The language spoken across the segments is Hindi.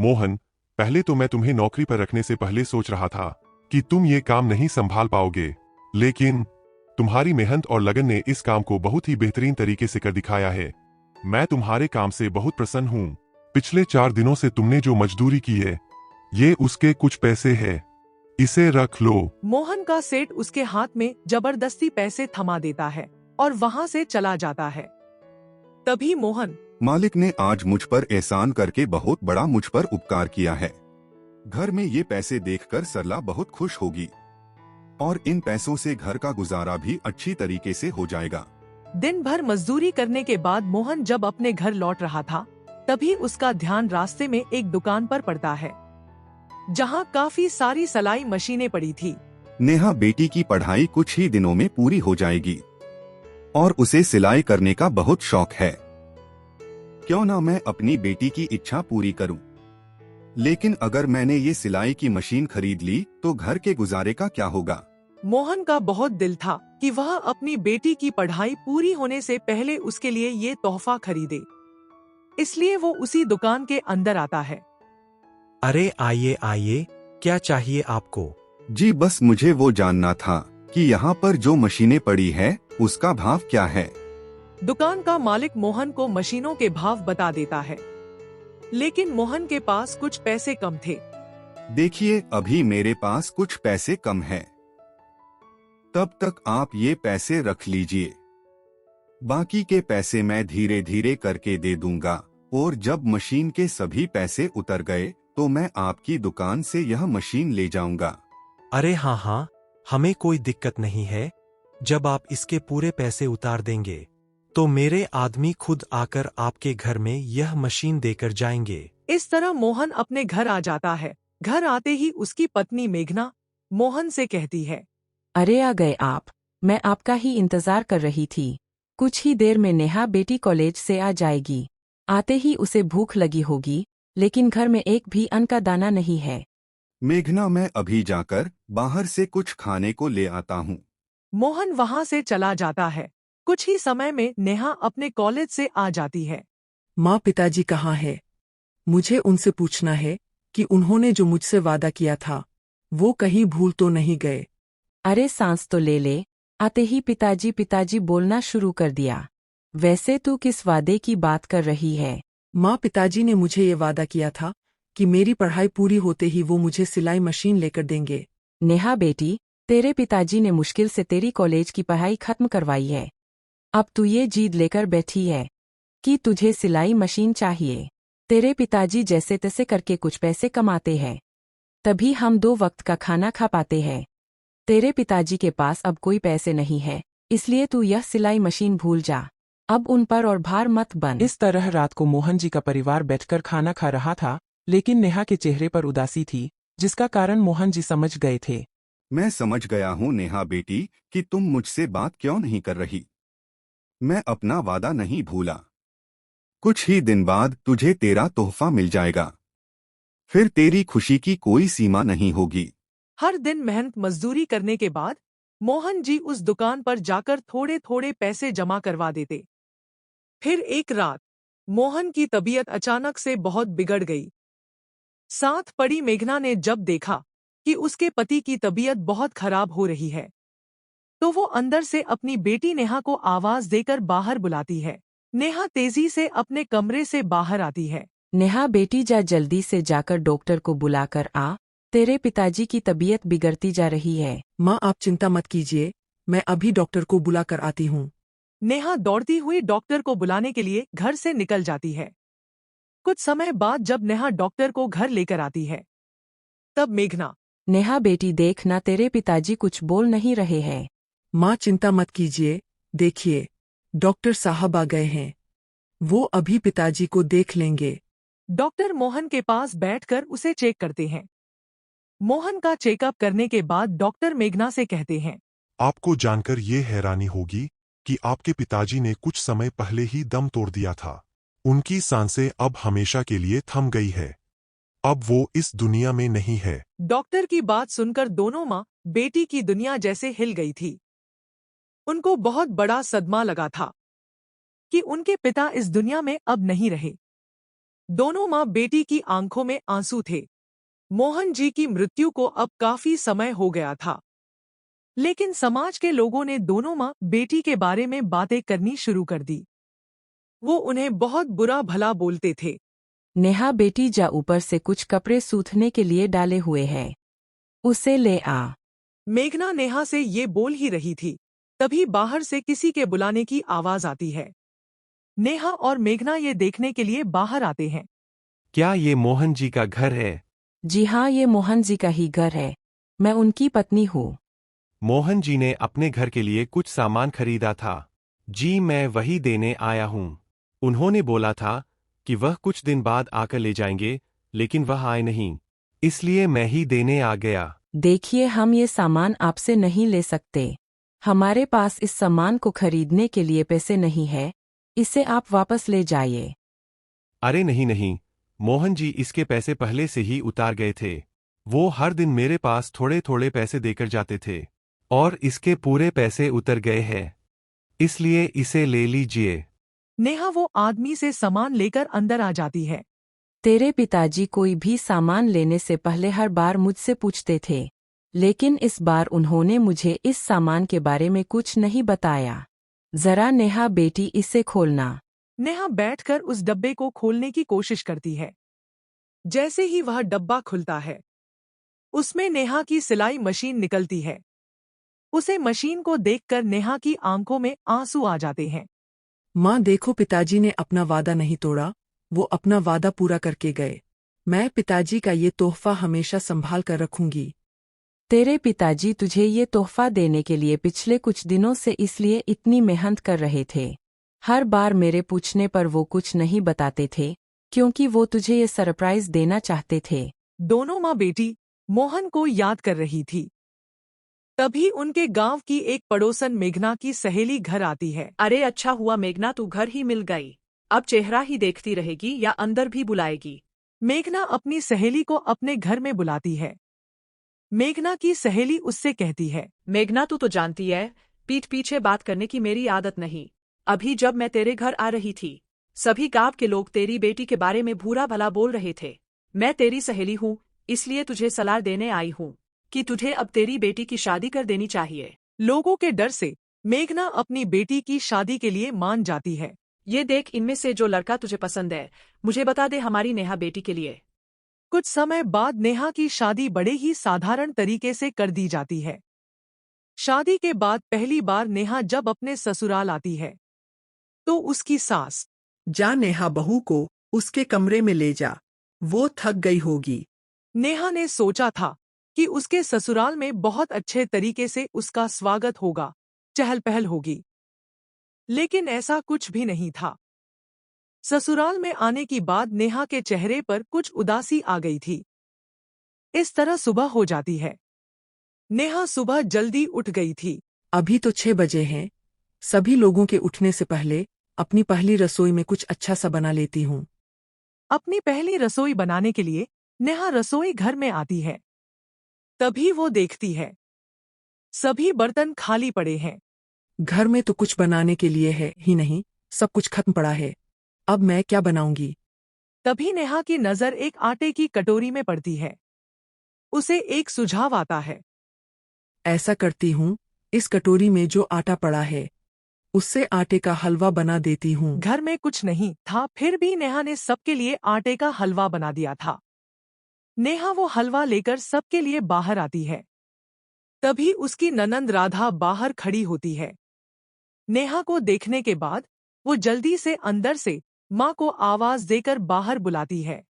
मोहन, पहले तो मैं तुम्हें नौकरी पर रखने से पहले सोच रहा था कि तुम ये काम नहीं संभाल पाओगे, लेकिन तुम्हारी मेहनत और लगन ने इस काम को बहुत ही बेहतरीन तरीके से कर दिखाया है। मैं तुम्हारे काम से बहुत प्रसन्न हूँ। पिछले 4 दिनों से तुमने जो मजदूरी की है, ये उसके कुछ पैसे है, इसे रख लो। मोहन का सेठ उसके हाथ में जबरदस्ती पैसे थमा देता है और वहाँ से चला जाता है। तभी मोहन, मालिक ने आज मुझ पर एहसान करके बहुत बड़ा मुझ पर उपकार किया है। घर में ये पैसे देखकर सरला बहुत खुश होगी और इन पैसों से घर का गुजारा भी अच्छी तरीके से हो जाएगा। दिन भर मजदूरी करने के बाद मोहन जब अपने घर लौट रहा था, तभी उसका ध्यान रास्ते में एक दुकान पर पड़ता है, जहाँ काफी सारी सिलाई मशीनें पड़ी थी। नेहा बेटी की पढ़ाई कुछ ही दिनों में पूरी हो जाएगी और उसे सिलाई करने का बहुत शौक है। क्यों ना मैं अपनी बेटी की इच्छा पूरी करूं। लेकिन अगर मैंने ये सिलाई की मशीन खरीद ली तो घर के गुजारे का क्या होगा। मोहन का बहुत दिल था कि वह अपनी बेटी की पढ़ाई पूरी होने से पहले उसके लिए ये तोहफा खरीदे, इसलिए वो उसी दुकान के अंदर आता है। अरे आइए आइए, क्या चाहिए आपको? जी बस मुझे वो जानना था कि यहाँ पर जो मशीनें पड़ी है उसका भाव क्या है। दुकान का मालिक मोहन को मशीनों के भाव बता देता है, लेकिन मोहन के पास कुछ पैसे कम थे। देखिए अभी मेरे पास कुछ पैसे कम है, तब तक आप ये पैसे रख लीजिए। बाकी के पैसे मैं धीरे धीरे करके दे दूंगा और जब मशीन के सभी पैसे उतर गए तो मैं आपकी दुकान से यह मशीन ले जाऊंगा। अरे हाँ हाँ, हमें कोई दिक्कत नहीं है। जब आप इसके पूरे पैसे उतार देंगे तो मेरे आदमी खुद आकर आपके घर में यह मशीन देकर जाएंगे। इस तरह मोहन अपने घर आ जाता है। घर आते ही उसकी पत्नी मेघना मोहन से कहती है, अरे आ गए आप, मैं आपका ही इंतजार कर रही थी। कुछ ही देर में नेहा बेटी कॉलेज से आ जाएगी। आते ही उसे भूख लगी होगी, लेकिन घर में एक भी अन्न का दाना नहीं है। मेघना मैं अभी जाकर बाहर से कुछ खाने को ले आता हूँ। मोहन वहाँ से चला जाता है। कुछ ही समय में नेहा अपने कॉलेज से आ जाती है। माँ पिताजी कहाँ है? मुझे उनसे पूछना है कि उन्होंने जो मुझसे वादा किया था वो कहीं भूल तो नहीं गए। अरे सांस तो ले ले। आते ही पिताजी पिताजी बोलना शुरू कर दिया। वैसे तू किस वादे की बात कर रही है? माँ पिताजी ने मुझे ये वादा किया था कि मेरी पढ़ाई पूरी होते ही वो मुझे सिलाई मशीन लेकर देंगे। नेहा बेटी, तेरे पिताजी ने मुश्किल से तेरी कॉलेज की पढ़ाई खत्म करवाई है। अब तू ये जिद लेकर बैठी है कि तुझे सिलाई मशीन चाहिए। तेरे पिताजी जैसे तैसे करके कुछ पैसे कमाते हैं, तभी हम 2 वक्त का खाना खा पाते हैं। तेरे पिताजी के पास अब कोई पैसे नहीं है, इसलिए तू यह सिलाई मशीन भूल जा। अब उन पर और भार मत बन। इस तरह रात को मोहन जी का परिवार बैठकर खाना खा रहा था, लेकिन नेहा के चेहरे पर उदासी थी, जिसका कारण मोहन जी समझ गए थे। मैं समझ गया हूँ नेहा बेटी कि तुम मुझसे बात क्यों नहीं कर रही। मैं अपना वादा नहीं भूला। कुछ ही दिन बाद तुझे तेरा तोहफा मिल जाएगा, फिर तेरी खुशी की कोई सीमा नहीं होगी। हर दिन मेहनत मजदूरी करने के बाद मोहन जी उस दुकान पर जाकर थोड़े थोड़े पैसे जमा करवा देते। फिर एक रात मोहन की तबीयत अचानक से बहुत बिगड़ गई। साथ पड़ी मेघना ने जब देखा कि उसके पति की तबीयत बहुत खराब हो रही है, तो वो अंदर से अपनी बेटी नेहा को आवाज देकर बाहर बुलाती है। नेहा तेजी से अपने कमरे से बाहर आती है। नेहा बेटी, जा जल्दी से जाकर डॉक्टर को बुलाकर आ। तेरे पिताजी की तबीयत बिगड़ती जा रही है। माँ आप चिंता मत कीजिए, मैं अभी डॉक्टर को बुलाकर आती हूँ। नेहा दौड़ती हुई डॉक्टर को बुलाने के लिए घर से निकल जाती है। कुछ समय बाद जब नेहा डॉक्टर को घर लेकर आती है, तब मेघना, नेहा बेटी देख ना, तेरे पिताजी कुछ बोल नहीं रहे हैं। माँ चिंता मत कीजिए, देखिए डॉक्टर साहब आ गए हैं, वो अभी पिताजी को देख लेंगे। डॉक्टर मोहन के पास बैठकर उसे चेक करते हैं। मोहन का चेकअप करने के बाद डॉक्टर मेघना से कहते हैं, आपको जानकर ये हैरानी होगी कि आपके पिताजी ने कुछ समय पहले ही दम तोड़ दिया था। उनकी सांसें अब हमेशा के लिए थम गई है। अब वो इस दुनिया में नहीं है। डॉक्टर की बात सुनकर दोनों माँ बेटी की दुनिया जैसे हिल गई थी। उनको बहुत बड़ा सदमा लगा था कि उनके पिता इस दुनिया में अब नहीं रहे। दोनों माँ बेटी की आंखों में आंसू थे। मोहन जी की मृत्यु को अब काफी समय हो गया था, लेकिन समाज के लोगों ने दोनों माँ बेटी के बारे में बातें करनी शुरू कर दी। वो उन्हें बहुत बुरा भला बोलते थे। नेहा बेटी जा, ऊपर से कुछ कपड़े सूखने के लिए डाले हुए हैं, उसे ले आ। मेघना नेहा से ये बोल ही रही थी, तभी बाहर से किसी के बुलाने की आवाज आती है। नेहा और मेघना ये देखने के लिए बाहर आते हैं। क्या ये मोहन जी का घर है? जी हाँ, ये मोहन जी का ही घर है। मैं उनकी पत्नी हूँ। मोहन जी ने अपने घर के लिए कुछ सामान खरीदा था। जी, मैं वही देने आया हूँ। उन्होंने बोला था कि वह कुछ दिन बाद आकर ले जाएंगे, लेकिन वह आए नहीं, इसलिए मैं ही देने आ गया। देखिए, हम ये सामान आपसे नहीं ले सकते। हमारे पास इस सामान को खरीदने के लिए पैसे नहीं है। इसे आप वापस ले जाइए। अरे नहीं नहीं, मोहन जी इसके पैसे पहले से ही उतार गए थे। वो हर दिन मेरे पास थोड़े थोड़े पैसे देकर जाते थे, और इसके पूरे पैसे उतर गए हैं, इसलिए इसे ले लीजिए। नेहा वो आदमी से सामान लेकर अंदर आ जाती है। तेरे पिताजी कोई भी सामान लेने से पहले हर बार मुझसे पूछते थे, लेकिन इस बार उन्होंने मुझे इस सामान के बारे में कुछ नहीं बताया। जरा नेहा बेटी, इसे खोलना। नेहा बैठकर उस डब्बे को खोलने की कोशिश करती है। जैसे ही वह डब्बा खुलता है, उसमें नेहा की सिलाई मशीन निकलती है। उसे मशीन को देखकर नेहा की आंखों में आंसू आ जाते हैं। माँ देखो, पिताजी ने अपना वादा नहीं तोड़ा, वो अपना वादा पूरा करके गए। मैं पिताजी का ये तोहफा हमेशा संभाल कर रखूंगी। तेरे पिताजी तुझे ये तोहफा देने के लिए पिछले कुछ दिनों से इसलिए इतनी मेहनत कर रहे थे। हर बार मेरे पूछने पर वो कुछ नहीं बताते थे, क्योंकि वो तुझे ये सरप्राइज देना चाहते थे। दोनों माँ बेटी मोहन को याद कर रही थी। तभी उनके गांव की एक पड़ोसन मेघना की सहेली घर आती है। अरे अच्छा हुआ मेघना, तू घर ही मिल गई। अब चेहरा ही देखती रहेगी या अंदर भी बुलाएगी? मेघना अपनी सहेली को अपने घर में बुलाती है। मेघना की सहेली उससे कहती है, मेघना, तू तो जानती है, पीठ पीछे बात करने की मेरी आदत नहीं। अभी जब मैं तेरे घर आ रही थी, सभी गांव के लोग तेरी बेटी के बारे में बुरा भला बोल रहे थे। मैं तेरी सहेली हूँ, इसलिए तुझे सलाह देने आई हूँ कि तुझे अब तेरी बेटी की शादी कर देनी चाहिए। लोगों के डर से मेघना अपनी बेटी की शादी के लिए मान जाती है। ये देख, इनमें से जो लड़का तुझे पसंद है, मुझे बता दे हमारी नेहा बेटी के लिए। कुछ समय बाद नेहा की शादी बड़े ही साधारण तरीके से कर दी जाती है। शादी के बाद पहली बार नेहा जब अपने ससुराल आती है, तो उसकी सास, जा नेहा, बहू को उसके कमरे में ले जा, वो थक गई होगी। नेहा ने सोचा था कि उसके ससुराल में बहुत अच्छे तरीके से उसका स्वागत होगा, चहल पहल होगी, लेकिन ऐसा कुछ भी नहीं था। ससुराल में आने की बाद नेहा के चेहरे पर कुछ उदासी आ गई थी। इस तरह सुबह हो जाती है। नेहा सुबह जल्दी उठ गई थी। अभी तो 6 बजे हैं। सभी लोगों के उठने से पहले अपनी पहली रसोई में कुछ अच्छा सा बना लेती हूँ। अपनी पहली रसोई बनाने के लिए नेहा रसोई घर में आती है। तभी वो देखती है, सभी बर्तन खाली पड़े हैं। घर में तो कुछ बनाने के लिए है ही नहीं, सब कुछ खत्म पड़ा है। अब मैं क्या बनाऊंगी? तभी नेहा की नजर एक आटे की कटोरी में पड़ती है। उसे एक सुझाव आता है। ऐसा करती हूँ, इस कटोरी में जो आटा पड़ा है, उससे आटे का हलवा बना देती हूँ। घर में कुछ नहीं था, फिर भी नेहा ने सबके लिए आटे का हलवा बना दिया था। नेहा वो हलवा लेकर सबके लिए बाहर आती है। तभी उसकी ननंद राधा बाहर खड़ी होती है। नेहा को देखने के बाद वो जल्दी से अंदर से माँ को आवाज देकर बाहर बुलाती है।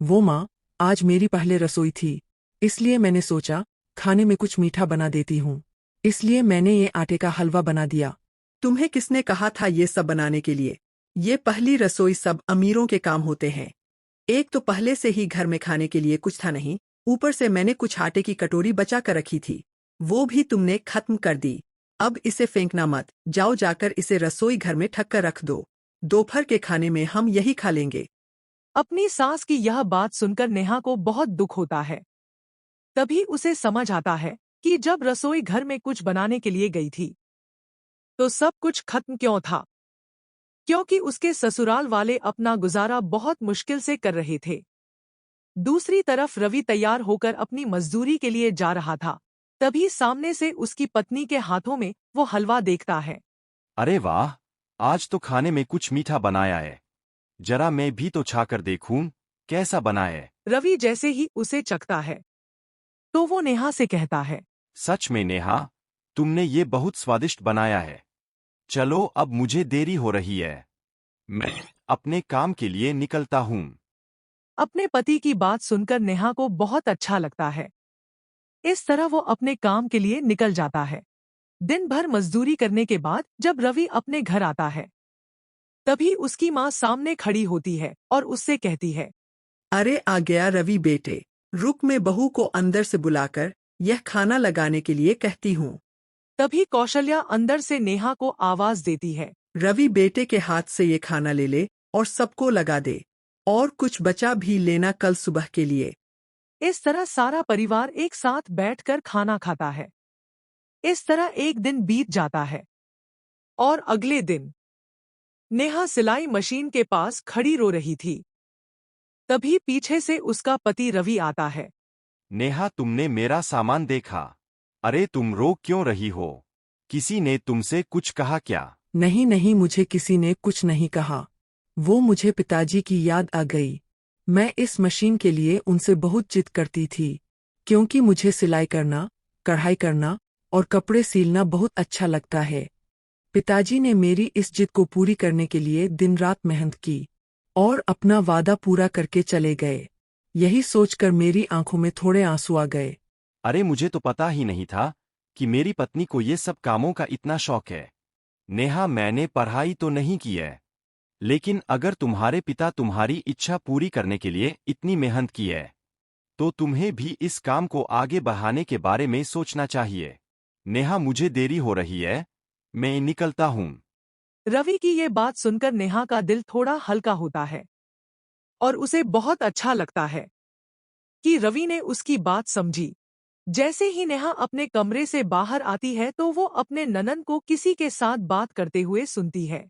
वो माँ, आज मेरी पहले रसोई थी, इसलिए मैंने सोचा खाने में कुछ मीठा बना देती हूँ, इसलिए मैंने ये आटे का हलवा बना दिया। तुम्हें किसने कहा था ये सब बनाने के लिए? ये पहली रसोई सब अमीरों के काम होते हैं। एक तो पहले से ही घर में खाने के लिए कुछ था नहीं, ऊपर से मैंने कुछ आटे की कटोरी बचा कर रखी थी, वो भी तुमने खत्म कर दी। अब इसे फेंकना मत, जाओ जाकर इसे रसोई घर में ढक कर रख दो। दोपहर के खाने में हम यही खा लेंगे। अपनी सास की यह बात सुनकर नेहा को बहुत दुख होता है। तभी उसे समझ आता है कि जब रसोई घर में कुछ बनाने के लिए गई थी, तो सब कुछ खत्म क्यों था। क्योंकि उसके ससुराल वाले अपना गुजारा बहुत मुश्किल से कर रहे थे। दूसरी तरफ रवि तैयार होकर अपनी मजदूरी के लिए जा रहा था। तभी सामने से उसकी पत्नी के हाथों में वो हलवा देखता है। अरे वाह, आज तो खाने में कुछ मीठा बनाया है। जरा मैं भी तो छाकर देखूं कैसा बना है। रवि जैसे ही उसे चखता है तो वो नेहा से कहता है, सच में नेहा, तुमने ये बहुत स्वादिष्ट बनाया है। चलो अब मुझे देरी हो रही है, मैं अपने काम के लिए निकलता हूँ। अपने पति की बात सुनकर नेहा को बहुत अच्छा लगता है। इस तरह वो अपने काम के लिए निकल जाता है। दिन भर मजदूरी करने के बाद जब रवि अपने घर आता है तभी उसकी माँ सामने खड़ी होती है और उससे कहती है, अरे आ गया रवि बेटे, रुक मैं बहू को अंदर से बुलाकर यह खाना लगाने के लिए कहती हूँ। तभी कौशल्या अंदर से नेहा को आवाज देती है, रवि बेटे के हाथ से ये खाना ले ले और सबको लगा दे, और कुछ बचा भी लेना कल सुबह के लिए। इस तरह सारा परिवार एक साथ बैठकर खाना खाता है। इस तरह एक दिन बीत जाता है और अगले दिन नेहा सिलाई मशीन के पास खड़ी रो रही थी। तभी पीछे से उसका पति रवि आता है। नेहा, तुमने मेरा सामान देखा? अरे तुम रो क्यों रही हो? किसी ने तुमसे कुछ कहा क्या? नहीं नहीं, मुझे किसी ने कुछ नहीं कहा। वो मुझे पिताजी की याद आ गई। मैं इस मशीन के लिए उनसे बहुत जिद करती थी, क्योंकि मुझे सिलाई करना, कढ़ाई करना और कपड़े सीलना बहुत अच्छा लगता है। पिताजी ने मेरी इस जिद को पूरी करने के लिए दिन रात मेहनत की और अपना वादा पूरा करके चले गए। यही सोचकर मेरी आंखों में थोड़े आंसू आ गए। अरे मुझे तो पता ही नहीं था कि मेरी पत्नी को ये सब कामों का इतना शौक है। नेहा, मैंने पढ़ाई तो नहीं की है, लेकिन अगर तुम्हारे पिता तुम्हारी इच्छा पूरी करने के लिए इतनी मेहनत की है, तो तुम्हें भी इस काम को आगे बढ़ाने के बारे में सोचना चाहिए। नेहा, मुझे देरी हो रही है, मैं निकलता हूँ। रवि की ये बात सुनकर नेहा का दिल थोड़ा हल्का होता है और उसे बहुत अच्छा लगता है कि रवि ने उसकी बात समझी। जैसे ही नेहा अपने कमरे से बाहर आती है तो वो अपने ननन को किसी के साथ बात करते हुए सुनती है।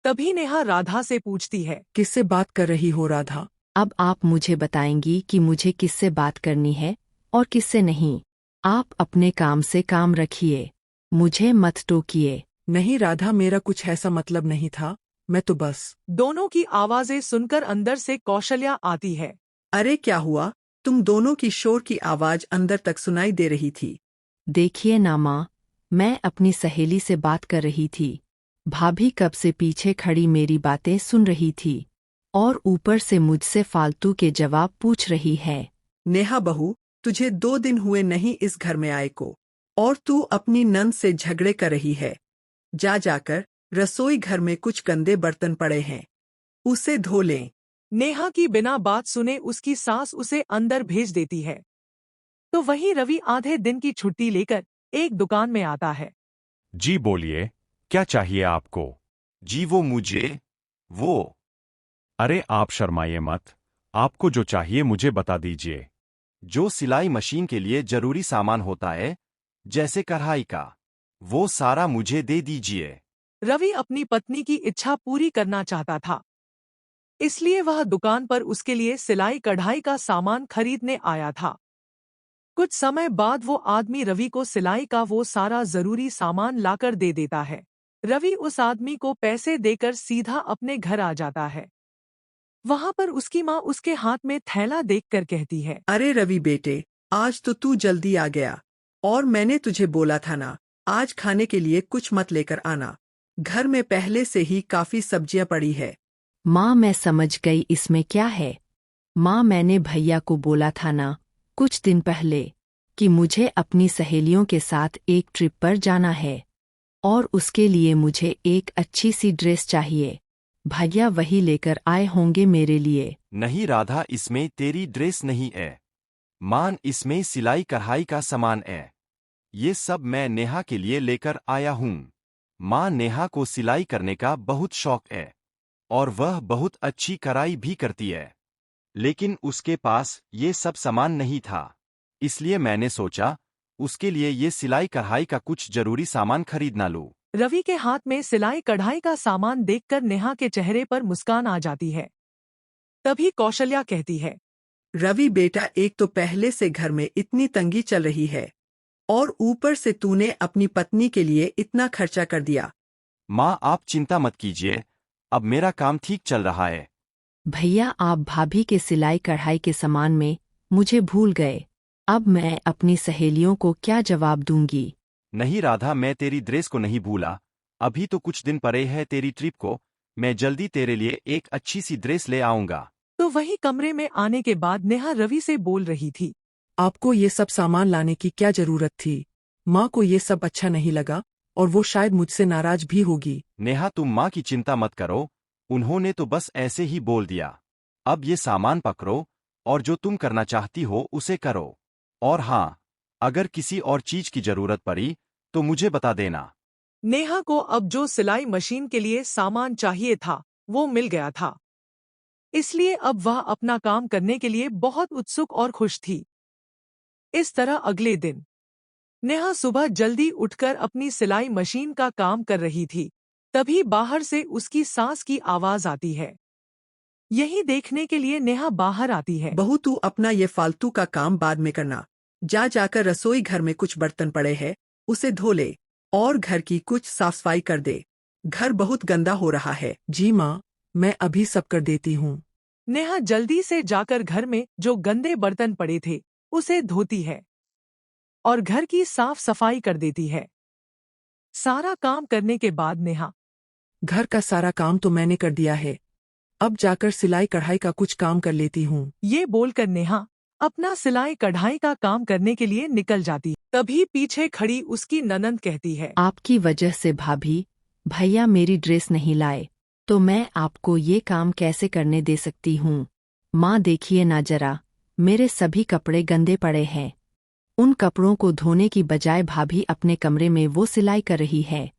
तभी नेहा राधा से पूछती है, किससे बात कर रही हो राधा? अब आप मुझे बताएंगी कि मुझे किससे बात करनी है और किससे नहीं। आप अपने काम से काम रखिए, मुझे मत टोकिए। नहीं राधा, मेरा कुछ ऐसा मतलब नहीं था, मैं तो बस। दोनों की आवाजें सुनकर अंदर से कौशल्या आती है। अरे क्या हुआ? तुम दोनों की शोर की आवाज अंदर तक सुनाई दे रही थी। देखिए ना माँ, मैं अपनी सहेली से बात कर रही थी। भाभी कब से पीछे खड़ी मेरी बातें सुन रही थी और ऊपर से मुझसे फालतू के जवाब पूछ रही है। नेहा बहू, तुझे 2 दिन हुए नहीं इस घर में आए को, और तू अपनी नंद से झगड़े कर रही है। जा जाकर रसोई घर में कुछ गंदे बर्तन पड़े हैं, उसे धो लें। नेहा की बिना बात सुने उसकी सास उसे अंदर भेज देती है। तो वहीं रवि आधे दिन की छुट्टी लेकर एक दुकान में आता है। जी बोलिए, क्या चाहिए आपको? जी वो अरे आप शर्माइए मत, आपको जो चाहिए मुझे बता दीजिए। जो सिलाई मशीन के लिए जरूरी सामान होता है, जैसे कढ़ाई का, वो सारा मुझे दे दीजिए। रवि अपनी पत्नी की इच्छा पूरी करना चाहता था, इसलिए वह दुकान पर उसके लिए सिलाई कढ़ाई का सामान खरीदने आया था। कुछ समय बाद वो आदमी रवि को सिलाई का वो सारा जरूरी सामान लाकर दे देता है। रवि उस आदमी को पैसे देकर सीधा अपने घर आ जाता है। वहां पर उसकी माँ उसके हाथ में थैला देखकर कहती है, अरे रवि बेटे, आज तो तू जल्दी आ गया, और मैंने तुझे बोला था ना, आज खाने के लिए कुछ मत लेकर आना। घर में पहले से ही काफी सब्जियां पड़ी है। माँ, मैं समझ गई इसमें क्या है। माँ, मैंने भैया को बोला था ना कुछ दिन पहले कि मुझे अपनी सहेलियों के साथ एक ट्रिप पर जाना है और उसके लिए मुझे एक अच्छी सी ड्रेस चाहिए। भैया वही लेकर आए होंगे मेरे लिए। नहीं राधा, इसमें तेरी ड्रेस नहीं है। मान, इसमें सिलाई कढ़ाई का सामान है। ये सब मैं नेहा के लिए लेकर आया हूँ। माँ, नेहा को सिलाई करने का बहुत शौक है और वह बहुत अच्छी कढ़ाई भी करती है, लेकिन उसके पास ये सब सामान नहीं था, इसलिए मैंने सोचा उसके लिए ये सिलाई कढ़ाई का कुछ जरूरी सामान खरीदना लूँ। रवि के हाथ में सिलाई कढ़ाई का सामान देखकर नेहा के चेहरे पर मुस्कान आ जाती है। तभी कौशल्या कहती है, रवि बेटा, एक तो पहले से घर में इतनी तंगी चल रही है और ऊपर से तूने अपनी पत्नी के लिए इतना खर्चा कर दिया। माँ, आप चिंता मत कीजिए, अब मेरा काम ठीक चल रहा है। भैया, आप भाभी के सिलाई कढ़ाई के सामान में मुझे भूल गए। अब मैं अपनी सहेलियों को क्या जवाब दूंगी? नहीं राधा, मैं तेरी ड्रेस को नहीं भूला। अभी तो कुछ दिन पड़े हैं तेरी ट्रिप को। मैं जल्दी तेरे लिए एक अच्छी सी ड्रेस ले आऊंगा। तो वही कमरे में आने के बाद नेहा रवि से बोल रही थी, आपको ये सब सामान लाने की क्या जरूरत थी? माँ को ये सब अच्छा नहीं लगा और वो शायद मुझसे नाराज भी होगी। नेहा, तुम माँ की चिंता मत करो, उन्होंने तो बस ऐसे ही बोल दिया। अब ये सामान पकड़ो और जो तुम करना चाहती हो उसे करो। और हाँ, अगर किसी और चीज की जरूरत पड़ी तो मुझे बता देना। नेहा को अब जो सिलाई मशीन के लिए सामान चाहिए था वो मिल गया था, इसलिए अब वह अपना काम करने के लिए बहुत उत्सुक और खुश थी। इस तरह अगले दिन नेहा सुबह जल्दी उठकर अपनी सिलाई मशीन का काम कर रही थी। तभी बाहर से उसकी सास की आवाज आती है। यही देखने के लिए नेहा बाहर आती है। बहू, तू अपना ये फालतू का काम बाद में करना। जाकर रसोई घर में कुछ बर्तन पड़े हैं, उसे धो ले और घर की कुछ साफ सफाई कर दे। घर बहुत गंदा हो रहा है। जी माँ, मैं अभी सब कर देती हूँ। नेहा जल्दी से जाकर घर में जो गंदे बर्तन पड़े थे उसे धोती है और घर की साफ सफाई कर देती है। सारा काम करने के बाद नेहा, घर का सारा काम तो मैंने कर दिया है, अब जाकर सिलाई कढ़ाई का कुछ काम कर लेती हूँ। ये बोलकर नेहा अपना सिलाई कढ़ाई का काम करने के लिए निकल जाती है। तभी पीछे खड़ी उसकी ननंद कहती है, आपकी वजह से भाभी, भैया मेरी ड्रेस नहीं लाए, तो मैं आपको ये काम कैसे करने दे सकती हूँ? माँ देखिए ना जरा, मेरे सभी कपड़े गंदे पड़े हैं। उन कपड़ों को धोने की बजाय भाभी अपने कमरे में वो सिलाई कर रही है।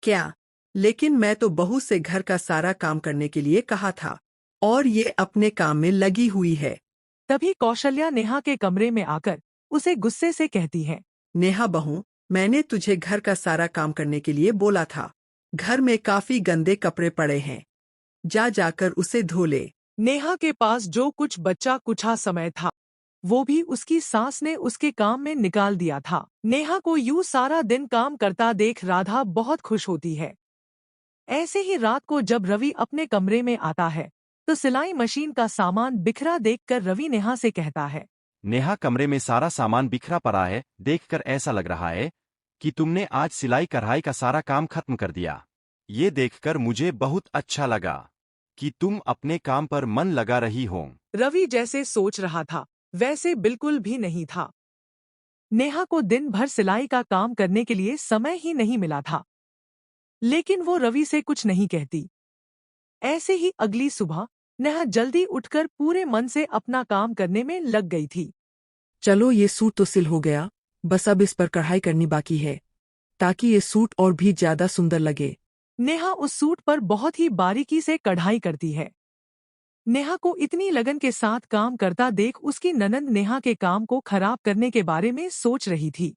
क्या? लेकिन मैं तो बहू से घर का सारा काम करने के लिए कहा था और ये अपने काम में लगी हुई है। तभी कौशल्या नेहा के कमरे में आकर उसे गुस्से से कहती है, नेहा बहू, मैंने तुझे घर का सारा काम करने के लिए बोला था। घर में काफी गंदे कपड़े पड़े हैं, जाकर उसे धो ले। नेहा के पास जो कुछ बच्चा कुछा समय था वो भी उसकी सास ने उसके काम में निकाल दिया था। नेहा को यूं सारा दिन काम करता देख राधा बहुत खुश होती है। ऐसे ही रात को जब रवि अपने कमरे में आता है तो सिलाई मशीन का सामान बिखरा देखकर रवि नेहा से कहता है, नेहा, कमरे में सारा सामान बिखरा पड़ा है, देखकर ऐसा लग रहा है कि तुमने आज सिलाई कढ़ाई का सारा काम खत्म कर दिया। ये देखकर मुझे बहुत अच्छा लगा कि तुम अपने काम पर मन लगा रही हो। रवि जैसे सोच रहा था वैसे बिल्कुल भी नहीं था। नेहा को दिन भर सिलाई का काम करने के लिए समय ही नहीं मिला था, लेकिन वो रवि से कुछ नहीं कहती। ऐसे ही अगली सुबह नेहा जल्दी उठकर पूरे मन से अपना काम करने में लग गई थी। चलो, ये सूट तो सिल हो गया, बस अब इस पर कढ़ाई करनी बाकी है ताकि ये सूट और भी ज्यादा सुंदर लगे। नेहा उस सूट पर बहुत ही बारीकी से कढ़ाई करती है। नेहा को इतनी लगन के साथ काम करता देख उसकी ननंद नेहा के काम को खराब करने के बारे में सोच रही थी।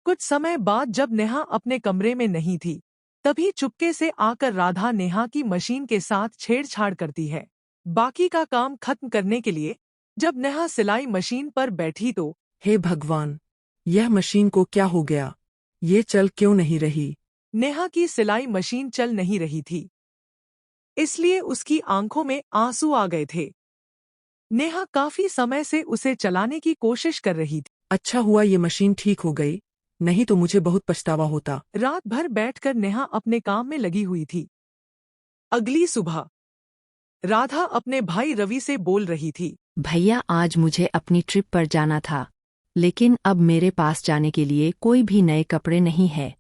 कुछ समय बाद जब नेहा अपने कमरे में नहीं थी तभी चुपके से आकर राधा नेहा की मशीन के साथ छेड़छाड़ करती है। बाकी का काम खत्म करने के लिए जब नेहा सिलाई मशीन पर बैठी तो, हे भगवान, यह मशीन को क्या हो गया? ये चल क्यों नहीं रही? नेहा की सिलाई मशीन चल नहीं रही थी, इसलिए उसकी आंखों में आंसू आ गए थे। नेहा काफी समय से उसे चलाने की कोशिश कर रही थी। अच्छा हुआ ये मशीन ठीक हो गई, नहीं तो मुझे बहुत पछतावा होता। रात भर बैठकर नेहा अपने काम में लगी हुई थी। अगली सुबह राधा अपने भाई रवि से बोल रही थी, भैया आज मुझे अपनी ट्रिप पर जाना था, लेकिन अब मेरे पास जाने के लिए कोई भी नए कपड़े नहीं है।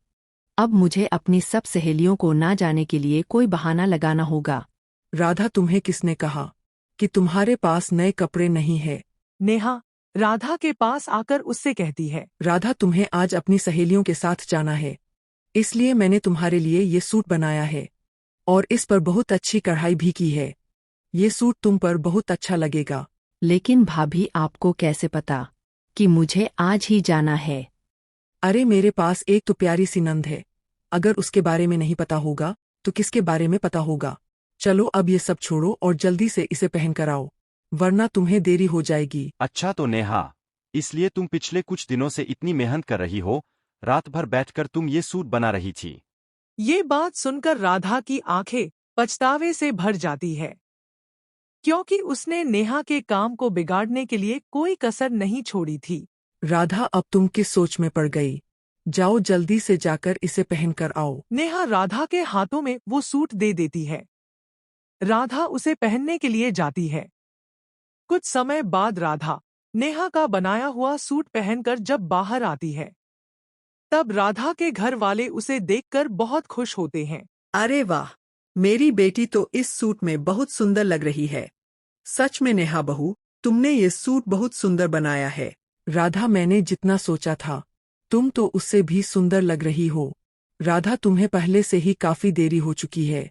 अब मुझे अपनी सब सहेलियों को ना जाने के लिए कोई बहाना लगाना होगा। राधा, तुम्हें किसने कहा कि तुम्हारे पास नए कपड़े नहीं है? नेहा राधा के पास आकर उससे कहती है, राधा, तुम्हें आज अपनी सहेलियों के साथ जाना है, इसलिए मैंने तुम्हारे लिए ये सूट बनाया है और इस पर बहुत अच्छी कढ़ाई भी की है। ये सूट तुम पर बहुत अच्छा लगेगा। लेकिन भाभी, आपको कैसे पता कि मुझे आज ही जाना है? अरे, मेरे पास एक तो प्यारी सी नंद है अगर उसके बारे में नहीं पता होगा तो किसके बारे में पता होगा। चलो अब ये सब छोड़ो और जल्दी से इसे पहन कर आओ, वरना तुम्हें देरी हो जाएगी। अच्छा तो नेहा, इसलिए तुम पिछले कुछ दिनों से इतनी मेहनत कर रही हो, रात भर बैठकर तुम ये सूट बना रही थी। ये बात सुनकर राधा की आंखें पछतावे से भर जाती है, क्योंकि उसने नेहा के काम को बिगाड़ने के लिए कोई कसर नहीं छोड़ी थी। राधा अब तुम किस सोच में पड़ गई? जाओ जल्दी से जाकर इसे पहन कर आओ। नेहा राधा के हाथों में वो सूट दे देती है। राधा उसे पहनने के लिए जाती है। कुछ समय बाद राधा नेहा का बनाया हुआ सूट पहनकर जब बाहर आती है, तब राधा के घर वाले उसे देखकर बहुत खुश होते हैं। अरे वाह, मेरी बेटी तो इस सूट में बहुत सुंदर लग रही है। सच में नेहा बहू, तुमने ये सूट बहुत सुंदर बनाया है। राधा, मैंने जितना सोचा था, तुम तो उससे भी सुंदर लग रही हो। राधा, तुम्हें पहले से ही काफी देरी हो चुकी है,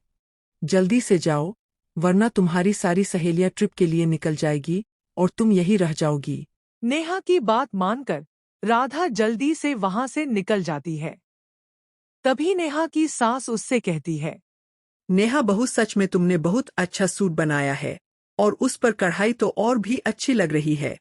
जल्दी से जाओ, वरना तुम्हारी सारी सहेलियां ट्रिप के लिए निकल जाएगी और तुम यही रह जाओगी। नेहा की बात मानकर राधा जल्दी से वहां से निकल जाती है। तभी नेहा की सास उससे कहती है, नेहा बहू, सच में तुमने बहुत अच्छा सूट बनाया है और उस पर कढ़ाई तो और भी अच्छी लग रही है।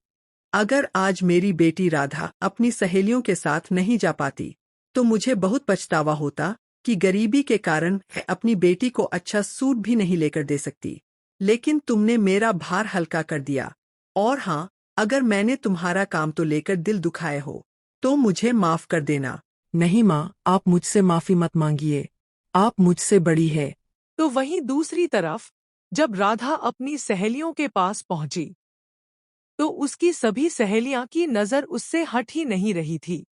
अगर आज मेरी बेटी राधा अपनी सहेलियों के साथ नहीं जा पाती तो मुझे बहुत पछतावा होता कि गरीबी के कारण मैं अपनी बेटी को अच्छा सूट भी नहीं लेकर दे सकती। लेकिन तुमने मेरा भार हल्का कर दिया। और हाँ, अगर मैंने तुम्हारा काम तो लेकर दिल दुखाए हो तो मुझे माफ कर देना। नहीं माँ, आप मुझसे माफी मत मांगिए, आप मुझसे बड़ी है। तो वहीं दूसरी तरफ जब राधा अपनी सहेलियों के पास पहुंची तो उसकी सभी सहेलियां की नजर उससे हट ही नहीं रही थी।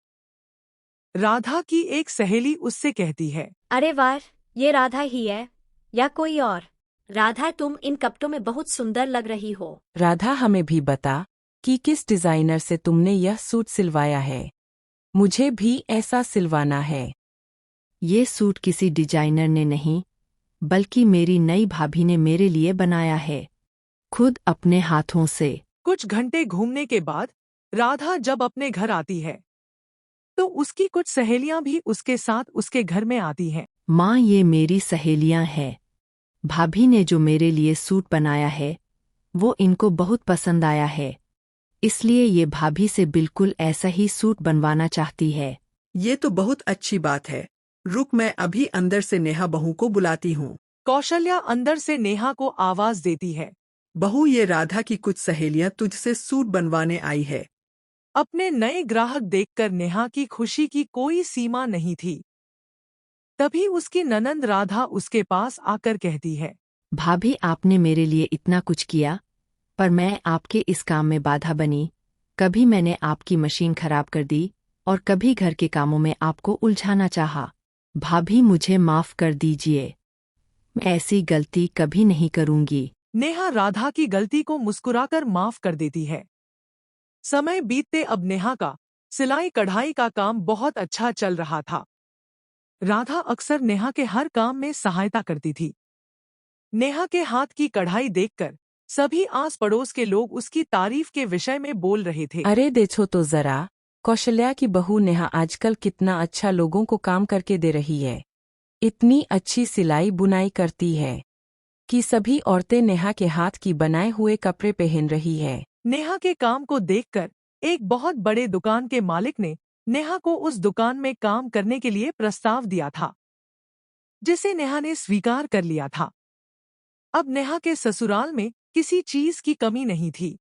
राधा की एक सहेली उससे कहती है, अरे वाह, ये राधा ही है या कोई और? राधा, तुम इन कपड़ों में बहुत सुंदर लग रही हो। राधा, हमें भी बता कि किस डिजाइनर से तुमने यह सूट सिलवाया है, मुझे भी ऐसा सिलवाना है। ये सूट किसी डिजाइनर ने नहीं, बल्कि मेरी नई भाभी ने मेरे लिए बनाया है, खुद अपने हाथों से। कुछ घंटे घूमने के बाद राधा जब अपने घर आती है तो उसकी कुछ सहेलियां भी उसके साथ उसके घर में आती हैं। माँ, ये मेरी सहेलियां हैं। भाभी ने जो मेरे लिए सूट बनाया है वो इनको बहुत पसंद आया है, इसलिए ये भाभी से बिल्कुल ऐसा ही सूट बनवाना चाहती है। ये तो बहुत अच्छी बात है। रुक, मैं अभी अंदर से नेहा बहू को बुलाती हूँ। कौशल्या अंदर से नेहा को आवाज देती है, बहू, ये राधा की कुछ सहेलियां तुझसे सूट बनवाने आई है। अपने नए ग्राहक देखकर नेहा की खुशी की कोई सीमा नहीं थी। तभी उसकी ननंद राधा उसके पास आकर कहती है, भाभी, आपने मेरे लिए इतना कुछ किया, पर मैं आपके इस काम में बाधा बनी। कभी मैंने आपकी मशीन खराब कर दी और कभी घर के कामों में आपको उलझाना चाहा। भाभी, मुझे माफ कर दीजिए, मैं ऐसी गलती कभी नहीं करूंगी। नेहा राधा की गलती को मुस्कुराकर माफ कर देती है। समय बीतते अब नेहा का सिलाई कढ़ाई का काम बहुत अच्छा चल रहा था। राधा अक्सर नेहा के हर काम में सहायता करती थी। नेहा के हाथ की कढ़ाई देखकर सभी आस पड़ोस के लोग उसकी तारीफ के विषय में बोल रहे थे। अरे देखो तो जरा, कौशल्या की बहू नेहा आजकल कितना अच्छा लोगों को काम करके दे रही है। इतनी अच्छी सिलाई बुनाई करती है कि सभी औरतें नेहा के हाथ की बनाए हुए कपड़े पहन रही है। नेहा के काम को देखकर एक बहुत बड़े दुकान के मालिक ने नेहा को उस दुकान में काम करने के लिए प्रस्ताव दिया था, जिसे नेहा ने स्वीकार कर लिया था। अब नेहा के ससुराल में किसी चीज की कमी नहीं थी।